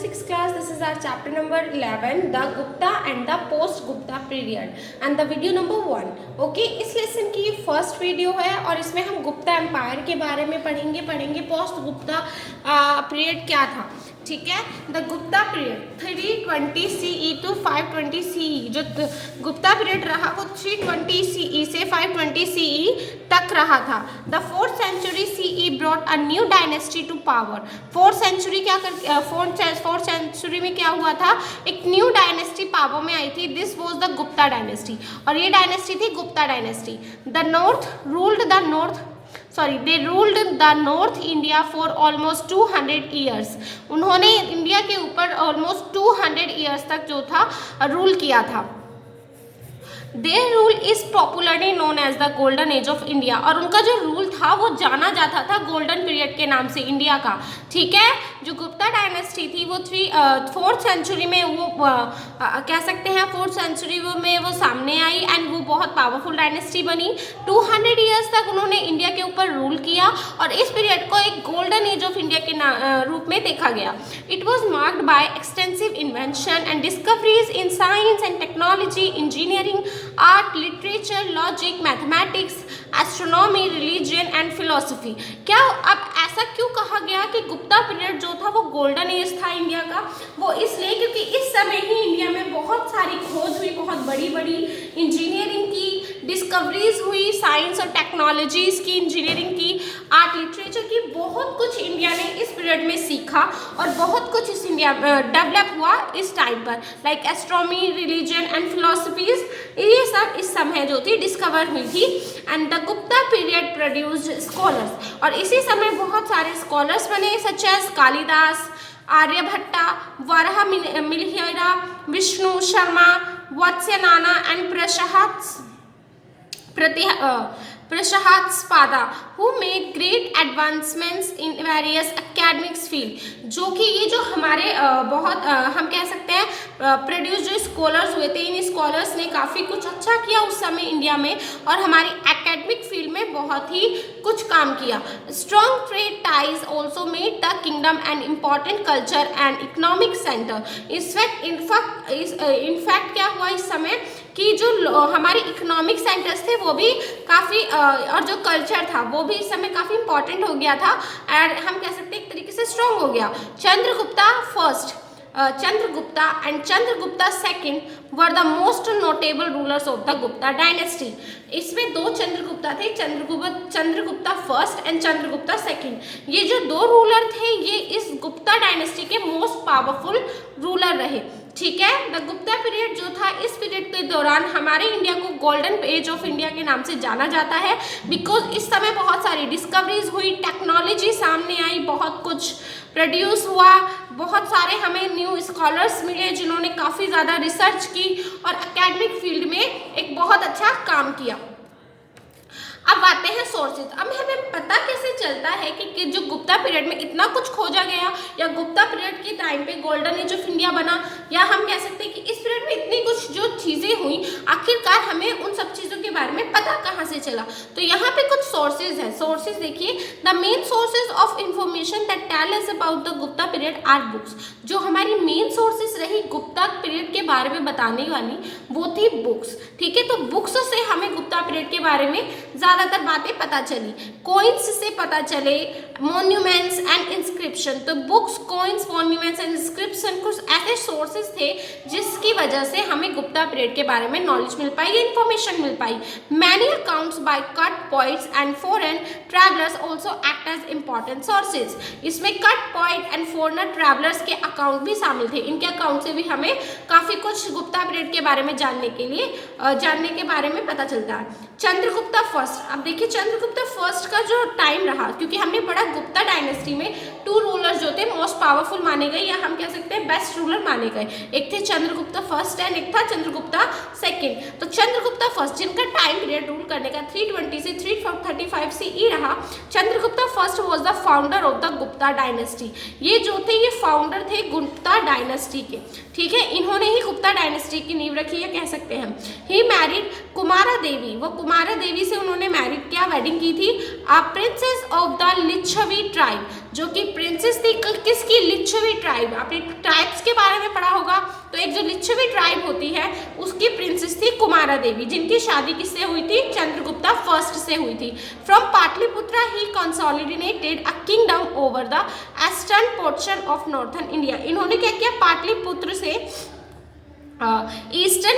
6th class. This is our chapter number 11, the Gupta and the post Gupta period, and the video number 1. Okay, इस lesson की first video है और इसमें हम Gupta empire के बारे में पढ़ेंगे पोस्ट गुप्ता पीरियड क्या था. ठीक है, the Gupta period 320 CE to 520 CE. जो गुप्ता पीरियड रहा वो 320 CE से 520 CE तक रहा था. The 4th century CE brought a new dynasty to power. 4th century में क्या हुआ था, एक न्यू डायनेस्टी पावर में आई थी. This was the Gupta dynasty और ये डायनेस्टी थी Gupta dynasty. They ruled the North India for almost 200 years. उन्होंने इंडिया के ऊपर almost 200 years तक जो था रूल किया था. Their rule is popularly known as the Golden Age of India. और उनका जो रूल था वो जाना जाता था गोल्डन पीरियड के नाम से इंडिया का. ठीक है, जो गुप्ता डायनेस्टी थी वो 4th सेंचुरी में वो कह सकते हैं 4th सेंचुरी में वो सामने आई एंड वो बहुत पावरफुल डायनेस्टी बनी. 200 ईयर्स तक उन्होंने इंडिया के ऊपर रूल किया और इस पीरियड को एक गोल्डन एज ऑफ इंडिया के रूप में देखा गया. It was marked by extensive invention and discoveries in science and technology, engineering, art, literature, logic, mathematics, astronomy, religion and philosophy. क्या अब ऐसा क्यों कहा गया कि गुप्ता पीरियड जो था वो गोल्डन एज था इंडिया का? वो इसलिए क्योंकि इस समय ही इंडिया में बहुत सारी खोज हुई, बहुत बड़ी बड़ी इंजीनियरिंग की डिस्कवरीज हुई, साइंस और टेक्नोलॉजीज की, इंजीनियरिंग की, आर्ट लिटरेचर की, बहुत कुछ इंडिया ने इस पीरियड में सीखा और बहुत कुछ इस इंडिया डेवलप हुआ इस टाइम पर, like astronomy, religion and philosophies. ये सब इस समय जो थी डिस्कवर हुई थी. And the Gupta period produced scholars और इसी समय बहुत सारे स्कॉलर्स बने such as Kalidasa, Aryabhatta, Varaha Mihira, Vishnu Sharma, Vatsyayana and Prashastapada who made great advancements in various academics field. जो कि ये जो हमारे बहुत हम कह सकते हैं प्रोड्यूस जो स्कॉलर्स हुए थे, इन स्कॉलर्स ने काफ़ी कुछ अच्छा किया उस समय इंडिया में और हमारी एकेडमिक फील्ड में बहुत ही कुछ काम किया. Strong trade ties also made the kingdom an important culture and economic centre. In fact क्या हुआ इस समय कि जो हमारे इकोनॉमिक सेंटर्स थे वो भी काफ़ी और जो कल्चर था वो भी इस समय काफ़ी इंपॉर्टेंट हो गया था और हम कह सकते हैं एक तरीके से स्ट्रॉन्ग हो गया. Chandragupta first, Chandragupta and Chandragupta II were the most notable rulers of the Gupta dynasty. इसमें दो चंद्रगुप्ता थे, Chandragupta first and Chandragupta second. ये जो दो रूलर थे ये इस गुप्ता डायनेस्टी के मोस्ट पावरफुल रूलर रहे. ठीक है, द गुप्ता पीरियड जो था इस पीरियड के दौरान हमारे इंडिया को गोल्डन एज ऑफ इंडिया के नाम से जाना जाता है बिकॉज इस समय बहुत सारी डिस्कवरीज हुई, टेक्नोलॉजी सामने आई, बहुत कुछ प्रोड्यूस हुआ, बहुत सारे हमें न्यू स्कॉलर्स मिले जिन्होंने काफ़ी ज़्यादा रिसर्च की और एकेडमिक फील्ड में एक बहुत अच्छा काम किया. अब आते हैं सोर्सेज. अब हमें पता कैसे चलता है कि जो गुप्ता पीरियड में इतना कुछ खोजा गया या गुप्ता पीरियड के टाइम पे गोल्डन एज ऑफ इंडिया बना, या हम कह सकते हैं कि इस पीरियड में इतनी कुछ जो चीज़ें हुई आखिरकार हमें उन सब चीज़ों के बारे में पता कहाँ से चला? तो यहाँ पे कुछ सोर्सेज हैं. सोर्सेज देखिए, the main sources of information that tell us about the Gupta period are books. जो हमारी मेन सोर्सेज रही गुप्ता पीरियड के बारे में बताने वाली वो थी बुक्स. ठीक है, तो बुक्स से हमें गुप्ता पीरियड के बारे में ज़्यादातर बातें पता चली. कोइंस से पता चले, मॉन्यूमेंट्स एंड इंस्क्रिप्शन. तो books, coins, monuments and inscription कुछ ऐसे सोर्सेज थे जिसकी वजह से हमें गुप्ता पीरियड के बारे में नॉलेज मिल पाई, इन्फॉर्मेशन मिल पाई. Many accounts by court poets and foreign travellers also act as important sources. इसमें court poet and foreigner travellers के अकाउंट भी शामिल थे. इनके अकाउंट से भी हमें काफ़ी कुछ गुप्ता पीरियड के बारे में जानने के बारे में पता चलता है. चंद्रगुप्ता फर्स्ट. अब देखिए चंद्रगुप्ता फर्स्ट का जो टाइम रहा, क्योंकि हमने पढ़ा गुप्ता डायनेस्टी में टू रूलर्स जो थे मोस्ट पावरफुल माने गए या हम कह सकते हैं बेस्ट रूलर माने गए. एक थे चंद्रगुप्ता फर्स्ट एंड एक था चंद्रगुप्ता सेकंड. तो चंद्रगुप्ता फर्स्ट जिनका टाइम पीरियड रूल करने का 320 से 335 CE रहा. Chandragupta first was the founder of the Gupta dynasty. ये जो थे ये फाउंडर थे गुप्ता डायनेस्टी के. ठीक है, इन्होंने ही गुप्ता डायनेस्टी की नींव रखी है कह सकते हैं. ही मैरिड कुमारा देवी. वो कुमारा देवी से उन्होंने मैरिड किया, वेडिंग की थी a princess of the Lichchhavi tribe, जो कि प्रिंसेस थी किसकी, लिच्छवी ट्राइब। आपने ट्राइब्स के बारे में पढ़ा होगा, तो एक जो लिच्छवी ट्राइब होती है उसकी प्रिंसेस थी कुमारा देवी, जिनकी शादी किससे हुई थी, चंद्रगुप्ता फर्स्ट से हुई थी। फ्रॉम पाटलिपुत्रा ही consolidated a kingdom over the eastern portion of northern India. इन्होंने क्या किया, पाटलिपुत्र से ईस्टर्न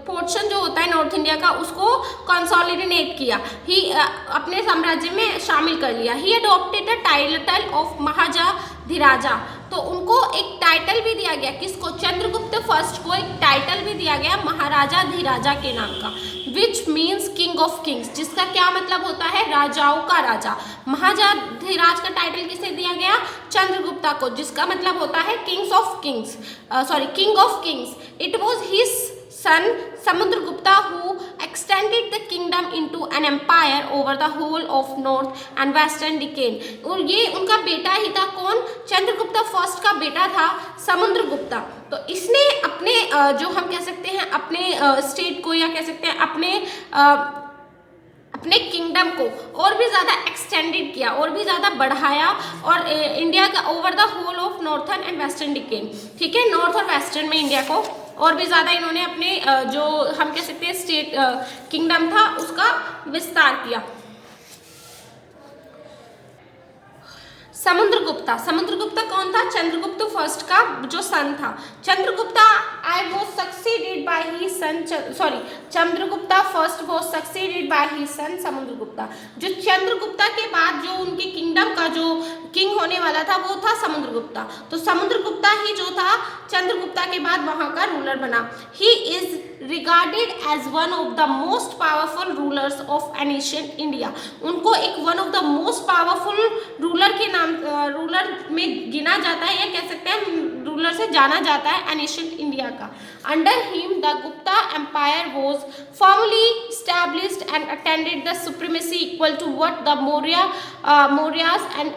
पोर्शन जो होता है नॉर्थ इंडिया का उसको कंसोलिडेट किया, ही अपने साम्राज्य में शामिल कर लिया। ही अडॉप्टेड द टाइटल ऑफ महाराजा, तो उनको एक टाइटल भी दिया गया, किसको, चंद्रगुप्त फर्स्ट को एक टाइटल भी दिया गया महाराजाधिराजा के नाम का, which means king of Kings, जिसका क्या मतलब होता है, राजाओं का राजा। महाराजाधिराज का टाइटल किसे दिया गया, चंद्रगुप्ता को, जिसका मतलब होता है king of Kings. It was his son Samudragupta who extended the kingdom into an empire over the whole of north and western Deccan। और ये उनका बेटा ही था, कौन, चंद्रगुप्ता फर्स्ट का बेटा था समुद्रगुप्ता। तो इसने अपने जो हम कह सकते हैं अपने स्टेट को, या कह सकते हैं अपने किंगडम को और भी ज़्यादा एक्सटेंडेड किया, और भी ज़्यादा बढ़ाया, और इंडिया का over the whole of northern and western Deccan, ठीक है, नॉर्थ और वेस्टर्न में इंडिया को और भी ज़्यादा इन्होंने अपने जो हम कह सकते हैं स्टेट किंगडम था उसका विस्तार किया। समुद्रगुप्ता कौन था, चंद्रगुप्त फर्स्ट का जो सन था। Chandragupta Chandragupta first was succeeded by his son Samudragupta. जो चंद्रगुप्ता के बाद जो उनके किंगडम का जो किंग होने वाला था वो था समुद्रगुप्ता। तो समुद्रगुप्ता ही जो था चंद्रगुप्ता के बाद वहां का रूलर बना। He is regarded as one of the most powerful rulers of ancient India. उनको एक one of the most powerful ruler के नाम रूलर में गिना जाता है, या कह सकते हैं रूलर से जाना जाता है एनिशियंट इंडिया का। Under him the Gupta empire was formally established and attended the supremacy equal to what the Mauryas and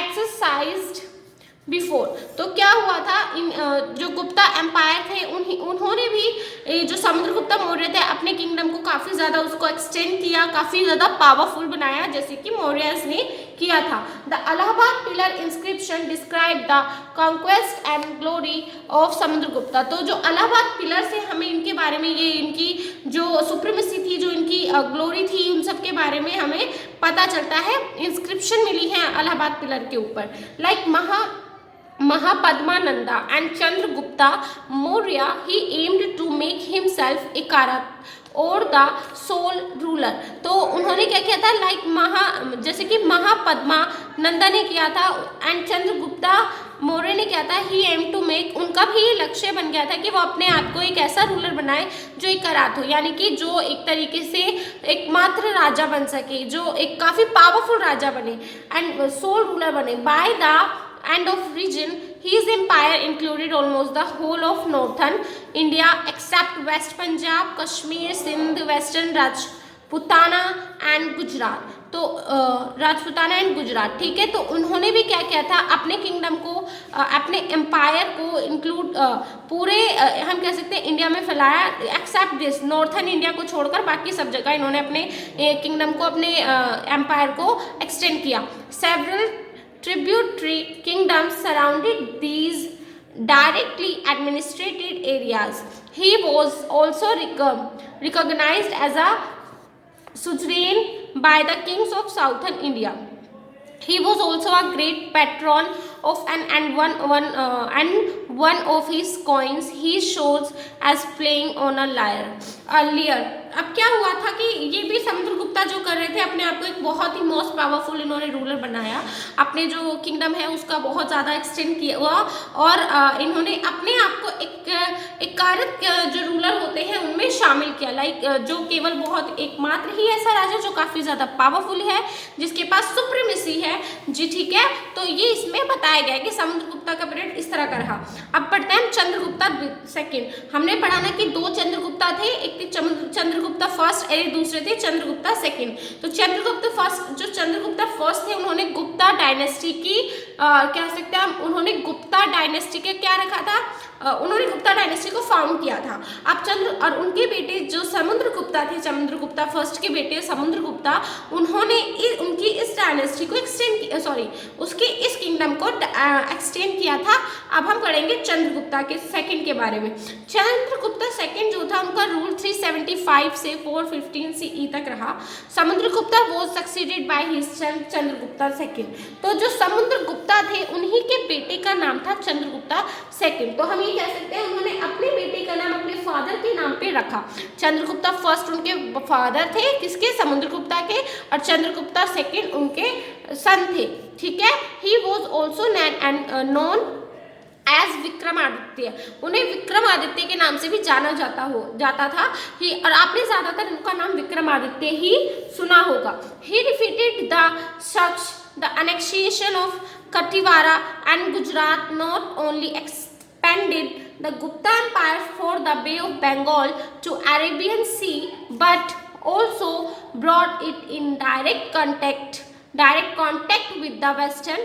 exercised before. तो क्या हुआ था, जो गुप्ता एम्पायर थे उन्होंने भी जो समुद्रगुप्ता मौर्य थे अपने किंगडम को काफ़ी ज़्यादा उसको एक्सटेंड किया, काफ़ी ज़्यादा पावरफुल बनाया, जैसे कि मौर्यस ने किया था। The Allahabad pillar inscription describe the conquest and glory of Samudragupta. तो जो अलाहाबाद पिलर से हमें इनके बारे में, ये इनकी जो सुप्रीमेसी थी, जो इनकी ग्लोरी थी, उन सब के बारे में हमें पता चलता है। इंस्क्रिप्शन मिली है अलाहाबाद पिलर के ऊपर, like Mahapadmananda and Chandragupta Maurya, he aimed to make himself a Karat और द सोल रूलर। तो उन्होंने क्या किया था, जैसे कि महापद्मानंदा ने किया था एंड चंद्रगुप्ता मौर्य ने किया था, ही एम टू मेक, उनका भी ये लक्ष्य बन गया था कि वो अपने आप को एक ऐसा रूलर बनाए जो एक करात हो, यानी कि जो एक तरीके से एकमात्र राजा बन सके, जो एक काफ़ी पावरफुल राजा बने एंड सोल रूलर बने। By the end of region, his empire included almost the whole of northern India except West Punjab, Kashmir, Sindh, Western Rajputana and Gujarat. तो राजपूताना एंड गुजरात, ठीक है। तो उन्होंने भी क्या किया था, अपने किंगडम को, अपने एम्पायर को इंक्लूड पूरे हम कह सकते हैं इंडिया में फैलाया, एक्सेप्ट दिस, नॉर्थन इंडिया को छोड़कर बाकी सब जगह इन्होंने अपने किंगडम को, अपने एम्पायर को एक्सटेंड किया। Several tributary kingdoms surrounded these directly administrated areas. He was also recognized as a suzerain by the kings of southern India. He was also a great patron of one of his coins he shows as playing on a lyre. अब क्या हुआ था कि ये भी समुद्रगुप्ता जो कर रहे थे, अपने आप को एक बहुत ही मोस्ट पावरफुल इन्होंने रूलर बनाया, अपने जो किंगडम है उसका बहुत ज़्यादा एक्सटेंड किया हुआ, और इन्होंने अपने आप को एक कारक जो रूलर होते हैं उनमें शामिल किया, लाइक जो केवल बहुत एकमात्र ही ऐसा राजा जो काफ़ी ज़्यादा पावरफुल है, जिसके पास सुप्रीमेसी है जी, ठीक है। तो ये इसमें बताया गया है कि समुद्रगुप्ता का पीरियड इस तरह का रहा। अब पढ़ते हैं चंद्रगुप्ता सेकेंड। हमने पढ़ा ना कि दो चंद्रगुप्ता थे, एक थे चंद्रगुप्ता फर्स्ट और दूसरे थे चंद्रगुप्ता सेकेंड। तो चंद्रगुप्ता फर्स्ट थे, उन्होंने गुप्ता डायनेस्टी की कह सकते हैं, उन्होंने गुप्ता डायनेस्टी के क्या रखा था, उन्होंने गुप्ता डायनेस्टी को फाउंड किया था। अब और उनके बेटे जो समुद्रगुप्ता थे, समुद्रगुप्ता फर्स्ट के बेटे समुद्रगुप्ता, उन्होंने उनकी इस डायनेस्टी को उसके इस किंगडम को एक्सटेंड किया था। अब हम पढ़ेंगे चंद्रगुप्ता के सेकंड के बारे में। चंद्रगुप्ता सेकंड जो था उनका रूल 375 से 415 CE तक रहा। Samudragupta was succeeded by his son Chandragupta second. तो जो समुद्रगुप्ता थे उन्हीं के बेटे का नाम था चंद्रगुप्ता सेकंड। तो हम ये कह सकते हैं उन्होंने अपने बेटे का नाम अपने फादर के नाम पे रखा। चंद्रगुप्ता फर्स्ट उनके फादर थे, किसके, समुद्रगुप्ता के, और चंद्रगुप्ता सेकंड उनके सन थे। ठीक है, he was also known as Vikramaditya. उन्हें विक्रमादित्य के नाम से भी जाना जाता था ही, और आपने ज्यादातर उनका नाम विक्रमादित्य ही सुना होगा। ही defeated the annexation of Kathiawar and Gujarat, not only expanded the Gupta Empire for the Bay of Bengal to Arabian Sea, but also brought it in direct contact with the Western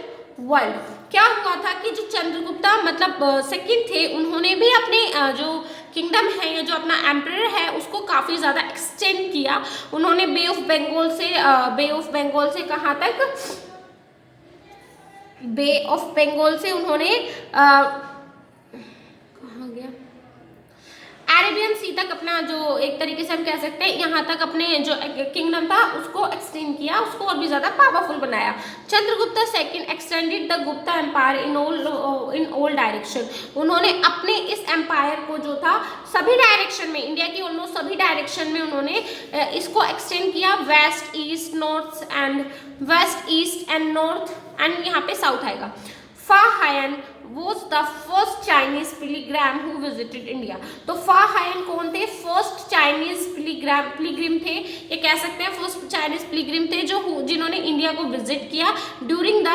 world। क्या हुआ था कि जो चंद्रगुप्ता मतलब second थे, उन्होंने भी अपने जो किंगडम है या जो अपना एम्परर है उसको काफ़ी ज़्यादा एक्सटेंड किया। उन्होंने बे ऑफ बंगाल से कहाँ तक, बे ऑफ बंगाल से उन्होंने कहाँ गया, अरेबियन सी तक अपना जो एक तरीके से हम कह सकते हैं यहाँ तक अपने जो किंगडम था उसको एक्सटेंड किया, उसको और भी ज़्यादा पावरफुल बनाया। Chandragupta second extended the Gupta empire in all direction. उन्होंने अपने इस एम्पायर को जो था सभी डायरेक्शन में, इंडिया की ऑलमोस्ट सभी डायरेक्शन में उन्होंने इसको एक्सटेंड किया। West east and north and यहाँ पे साउथ आएगा। फा हायन was the first Chinese pilgrim who visited India। तो फा हायन कौन थे, फर्स्ट चाइनीज पिलग्रिम थे, ये कह सकते हैं फर्स्ट चाइनीज पिलग्रिम थे जिन्होंने इंडिया को विजिट किया during the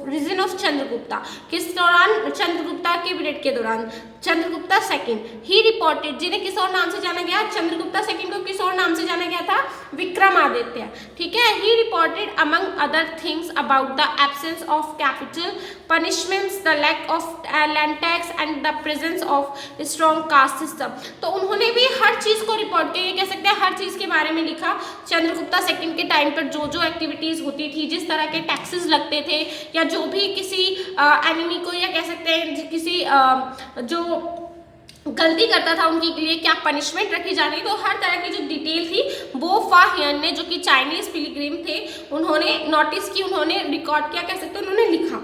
region of Chandragupta. किस दौरान, चंद्रगुप्ता के पीरियड के दौरान। चंद्रगुप्ता सेकंड ही रिपोर्टेड, जिन्हें किस और नाम से जाना गया, चंद्रगुप्ता सेकंड को किस और नाम से जाना गया था, विक्रमादित्य। ठीक है, he reported among other things about the absence of capital punishments, the lack of land tax and the presence of strong caste system। तो उन्होंने भी हर चीज़ को रिपोर्ट किया, ये कह सकते हैं हर चीज़ के बारे में लिखा। चंद्रगुप्ता सेकंड के टाइम पर जो जो एक्टिविटीज़ होती थी, जिस तरह के टैक्सेस लगते थे, या जो भी किसी एनिमी को, या कह सकते हैं किसी जो गलती करता था उनके लिए क्या पनिशमेंट रखी जाती, तो हर तरह की जो डिटेल थी वो फा हियन ने, जो कि चाइनीज पिलग्रिम थे, उन्होंने नोटिस की, उन्होंने रिकॉर्ड किया, कह सकते हैं उन्होंने लिखा।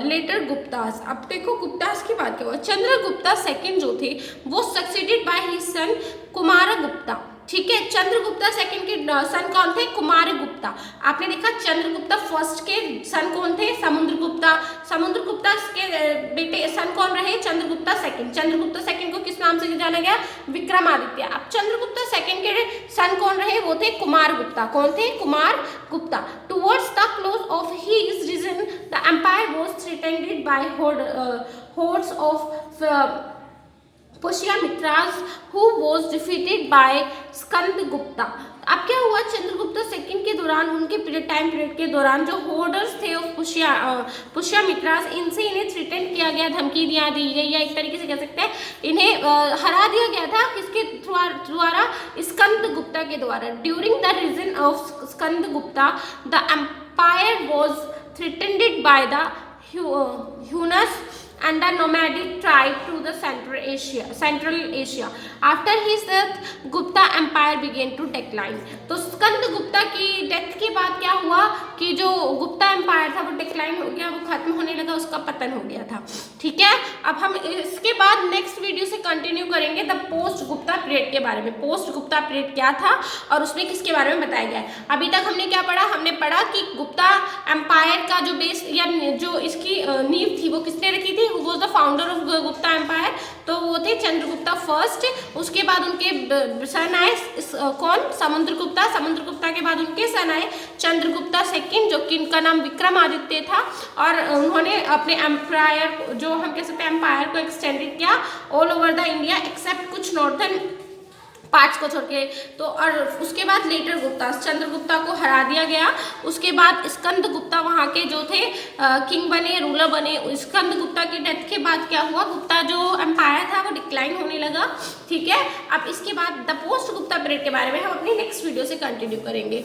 लेटर गुप्तास, अब देखो गुप्तास की बात क्या हुआ। चंद्रगुप्ता सेकंड जो थे वो सक्सीडेड बाय हिज सन कुमारगुप्ता। ठीक है, चंद्रगुप्ता सेकंड के सन कौन थे, कुमारगुप्ता। आपने देखा चंद्रगुप्ता फर्स्ट के सन कौन थे, समुद्रगुप्ता के बेटे सन कौन रहे, चंद्रगुप्ता सेकंड। चंद्रगुप्ता सेकंड को किस नाम से जाना गया, विक्रमादित्य। अब चंद्रगुप्ता सेकंड के सन कौन रहे, वो थे कुमारगुप्ता। कौन थे, Kumaragupta. Towards the close of his reign the empire was threatened by hordes of Pushyamitras who was defeated by Skandagupta। अब क्या हुआ, चंद्रगुप्ता सेकंड के दौरान, उनके टाइम पीरियड के दौरान जो होर्डर्स थे ऑफ पुष्यमित्रास, इनसे इन्हें थ्रेटन किया गया, धमकी दी गई, या एक तरीके से कह सकते हैं इन्हें हरा दिया गया था। किसके द्वारा, स्कंदगुप्ता के द्वारा। During the reign of Skandagupta the empire was threatened by the Hunas and the nomadic tribe to the Central Asia। After his death, Gupta Empire began to decline। तो स्कंदगुप्ता की डेथ के बाद क्या हुआ कि जो गुप्ता एम्पायर था वो डिक्लाइन हो गया, वो खत्म होने लगा, उसका पतन हो गया था। ठीक है, अब हम इसके बाद नेक्स्ट वीडियो से कंटिन्यू करेंगे द पोस्ट गुप्ता पीरियड के बारे में। पोस्ट गुप्ता पीरियड क्या था और उसमें किसके बारे में बताया गया है। अभी तक हमने क्या पढ़ा, हमने पढ़ा कि गुप्ता एम्पायर का जो बेस या जो इसकी नींव थी वो किसने रखी थी, वो the founder of Gupta empire, तो वो थे चंद्रगुप्ता फर्स्ट। उसके बाद उनके सन आए कौन, समुद्रगुप्ता के बाद उनके सन आए चंद्रगुप्ता सेकंड, जो कि इनका नाम विक्रमादित्य था, और उन्होंने अपने एम्पायर, जो हम कह सकते हैं एम्पायर को एक्सटेंडेड किया all over the India accept कुछ नॉर्थन 5 को छोड़ के। तो और उसके बाद लेटर गुप्ता, चंद्रगुप्ता को हरा दिया गया। उसके बाद स्कंद गुप्ता वहाँ के जो थे किंग बने, रूलर बने। स्कंद गुप्ता की डेथ के बाद क्या हुआ, गुप्ता जो एम्पायर था वो डिक्लाइन होने लगा। ठीक है, अब इसके बाद द पोस्ट गुप्ता पीरियड के बारे में हम अपनी नेक्स्ट वीडियो से कंटिन्यू करेंगे।